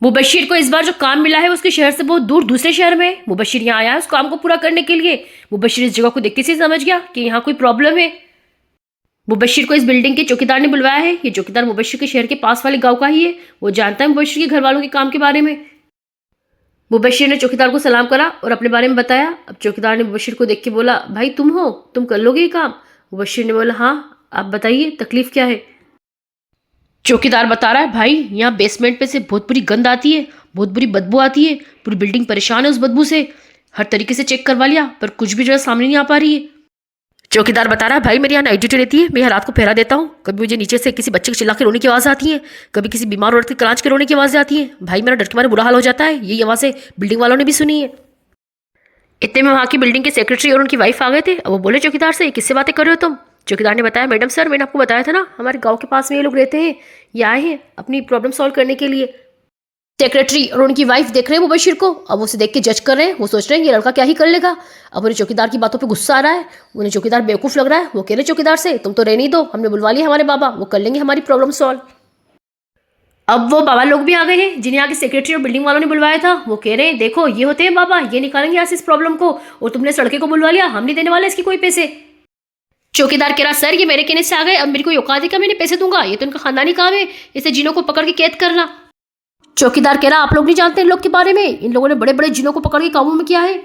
मुबशिर को इस बार जो काम मिला है उसके शहर से बहुत दूर दूसरे शहर में है। मुबशिर यहाँ आया है उस काम को पूरा करने के लिए। मुबशिर इस जगह को देखते से समझ गया कि यहाँ कोई प्रॉब्लम है। मुबशिर को इस बिल्डिंग के चौकीदार ने बुलवाया है। ये चौकीदार मुबशिर के शहर के पास वाले गांव का ही है। वो जानता है मुबशिर के घर वालों के काम के बारे में। मुबशिर ने चौकीदार को सलाम करा और अपने बारे में बताया। अब चौकीदार ने मुबशिर को देख के बोला, भाई तुम हो, तुम कर लोगे ये काम? मुबशिर ने बोला, हाँ आप बताइए तकलीफ क्या है। चौकीदार बता रहा है, भाई यहाँ बेसमेंट पे से बहुत बुरी गंद आती है, बहुत बुरी बदबू आती है, पूरी बिल्डिंग परेशान है उस बदबू से। हर तरीके से चेक करवा लिया पर कुछ भी जगह सामने नहीं आ पा रही है। चौकीदार बता रहा है, भाई मेरी यहाँ नाइट ड्यूटी रहती है, मैं यहाँ रात को पहरा देता हूँ। कभी मुझे नीचे से किसी बच्चे के चिल्ला के रोने की आवाज़ आती है, कभी किसी बीमार औरत के क्रांच के रोने की आवाज़ आती है। भाई मेरा डर के मारे बुरा हाल हो जाता है। यही आवाज़ें बिल्डिंग वालों ने भी सुनी है। इतने में वहाँ की बिल्डिंग के सेक्रेटरी और उनकी वाइफ आ गए थे। अब वो बोले चौकीदार से, किससे बातें कर रहे हो तुम? चौकीदार ने बताया, मैडम सर मैंने आपको बताया था ना, हमारे गाँव के पास में ये लोग रहते हैं, ये आए हैं अपनी प्रॉब्लम सॉल्व करने के लिए। सेक्रेटरी और उनकी वाइफ देख रहे हैं मुबशिर को। अब उसे देख के जज कर रहे हैं। वो सोच रहे हैं ये लड़का क्या ही कर लेगा। अब उन्हें चौकीदार की बातों पे गुस्सा आ रहा है। उन्हें चौकीदार बेवकूफ़ लग रहा है। वो कह रहे चौकीदार से, तुम तो रहने ही दो, हमने बुलवा लिया हमारे बाबा, वो कर लेंगे हमारी प्रॉब्लम सॉल्व। अब वो बाबा लोग भी आ गए हैं जिन्हें आगे सेक्रेटरी और बिल्डिंग वालों ने बुलवाया था। वो कह रहे हैं, देखो ये होते हैं बाबा, ये निकालेंगे यहाँ से इस प्रॉब्लम को, और तुमने इस लड़के को बुलवा लिया, हम नहीं देने वाले इसकी कोई पैसे। चौकीदार कह रहा, सर ये मेरे कहने से आ गए, अब मेरी कोई औकात है क्या मैंने पैसे दूंगा? ये तो इनका खानदानी काम है, इसे जिनों को पकड़ के कैद करना। चौकीदार कह रहा, आप लोग नहीं जानते इन लोग के बारे में, इन लोगों ने बड़े बड़े जिनों को पकड़ के काबू में किया है।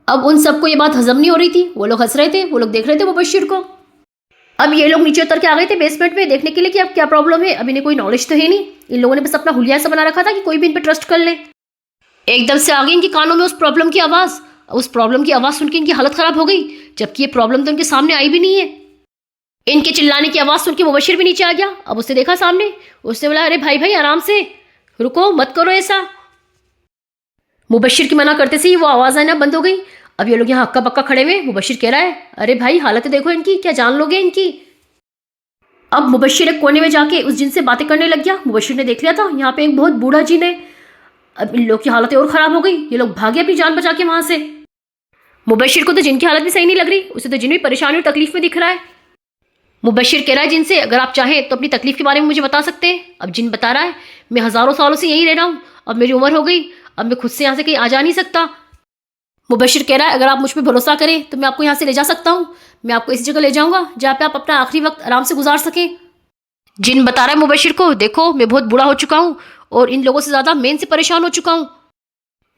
अब उन सबको ये बात हजम नहीं हो रही थी। वो लोग हंस रहे थे, वो लोग देख रहे थे मुबशिर को। अब ये लोग नीचे उतर के आ गए थे बेसमेंट में देखने के लिए कि अब क्या प्रॉब्लम है। अब इन्हें कोई नॉलेज तो है नहीं। इन लोगों ने बस अपना हुलिया सा बना रखा था कि कोई भी इन पर ट्रस्ट कर ले। एकदम से आ गई इनके कानों में उस प्रॉब्लम की आवाज़। उस प्रॉब्लम की आवाज़ सुन के इनकी हालत ख़राब हो गई, जबकि ये प्रॉब्लम तो इनके सामने आई भी नहीं है। इनके चिल्लाने की आवाज़ सुन के मुबशिर भी नीचे आ गया। अब उसने देखा सामने, उसने बोला, अरे भाई भाई आराम से, रुको मत करो ऐसा। मुबशिर की मना करते से ही वो आवाज़ आना बंद हो गई। अब ये लोग यहाँ हक्का बक्का खड़े हुए। मुबशिर कह रहा है, अरे भाई हालत देखो इनकी, क्या जान लोगे इनकी। अब मुबशिर एक कोने में जाके उस जिन से बातें करने लग गया। मुबशिर ने देख लिया था यहाँ पे एक बहुत बूढ़ा जिन है। अब इन लोग की हालत और ख़राब हो गई। ये लोग भागे अपनी जान बचा के वहाँ से। मुबशिर को तो जिन की हालत भी सही नहीं लग रही, उसे तो जिन भी परेशानी और तकलीफ में दिख रहा है। मुबशिर कह रहा है जिनसे, अगर आप चाहें तो अपनी तकलीफ के बारे में मुझे बता सकते हैं। अब जिन बता रहा है, मैं हज़ारों सालों से यहीं रह रहा हूँ, अब मेरी उम्र हो गई, अब मैं खुद से यहाँ से कहीं आ जा नहीं सकता। मुबशिर कह रहा है, अगर आप मुझ पर भरोसा करें तो मैं आपको यहाँ से ले जा सकता हूँ। मैं आपको ऐसी जगह ले जाऊँगा जहाँ पे आप अपना आखिरी वक्त आराम से गुजार सकें। जिन बता रहा है मुबशिर को, देखो मैं बहुत बूढ़ा हो चुका हूँ और इन लोगों से ज़्यादा मैं इनसे परेशान हो चुका हूँ।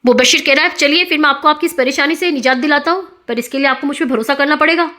मुबशिर कह रहा है, चलिए फिर मैं आपको आपकी इस परेशानी से निजात दिलाता हूँ, पर इसके लिए आपको मुझ पर भरोसा करना पड़ेगा।